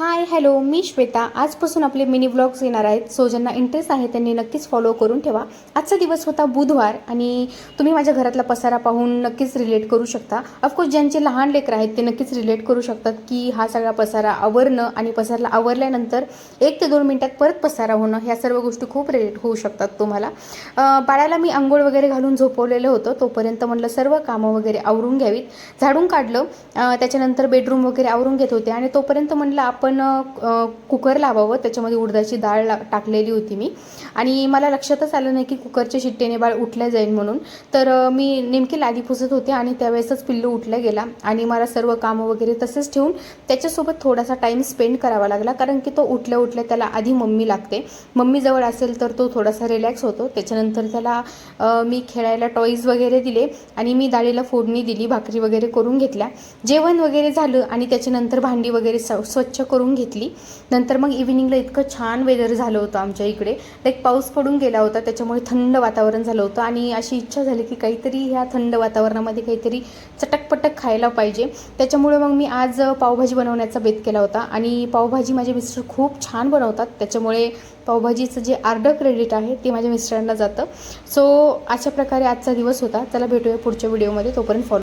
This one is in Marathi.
हाय हॅलो, मी श्वेता. आजपासून आपले मिनी व्लॉग्स येणार आहेत. सो ज्यांना इंटरेस्ट आहे त्यांनी नक्कीच फॉलो करून ठेवा. आजचा दिवस होता बुधवार आणि तुम्ही माझ्या घरातला पसारा पाहून नक्कीच रिलेट करू शकता. ऑफकोर्स ज्यांचे लहान लेकरं आहेत ते नक्कीच रिलेट करू शकतात की हा सगळा पसारा आवरणं आणि पसारा आवरल्यानंतर 1 ते 2 मिनिटात परत पसारा होणं, ह्या सर्व गोष्टी खूप रिलेट होऊ शकतात तुम्हाला. बाळाला मी अंघोळ वगैरे घालून झोपवलेलं होतं. तोपर्यंत म्हणलं सर्व कामं वगैरे आवरून घ्यावीत. झाडून काढलं. त्याच्यानंतर बेडरूम वगैरे आवरून घेत होते आणि तोपर्यंत म्हणलं आपण कुकर लावावं. त्याच्यामध्ये उडदाची डाळ टाकलेली होती मी आणि मला लक्षातच आलं नाही की कुकरच्या शिट्टेने बाळ उठल्या जाईल म्हणून. तर मी नेमकी लादी पुसत होते आणि त्यावेळेसच पिल्लू उठला गेला आणि मला सर्व कामं वगैरे तसेच ठेवून त्याच्यासोबत थोडासा टाईम स्पेंड करावा लागला, कारण की तो उठल्या उठल्या त्याला आधी मम्मी लागते. मम्मी जवळ असेल तर तो थोडासा रिलॅक्स होतो. त्याच्यानंतर त्याला मी खेळायला टॉईज वगैरे दिले आणि मी डाळीला फोडणी दिली, भाकरी वगैरे करून घेतल्या. जेवण वगैरे झालं आणि त्याच्यानंतर भांडी वगैरे स्वच्छ करून घेतली. नंतर मग इव्हिनिंगला इतकं छान वेदर झालं होतं आमच्या इकडे. लाईक पाऊस पडून गेला होता, त्याच्यामुळे थंड वातावरण झालं होतं आणि अशी इच्छा झाली की काहीतरी ह्या थंड वातावरणामध्ये काहीतरी चटकपटक खायला पाहिजे. त्याच्यामुळे मग मी आज पावभाजी बनवण्याचा बेत केला होता आणि पावभाजी माझे मिस्टर खूप छान बनवतात. त्याच्यामुळे पावभाजीचं जे अर्धं क्रेडिट आहे ते माझ्या मिस्टरांना जातं. सो अशा प्रकारे आजचा दिवस होता. चला भेटूया पुढच्या व्हिडिओमध्ये. तोपर्यंत फॉलो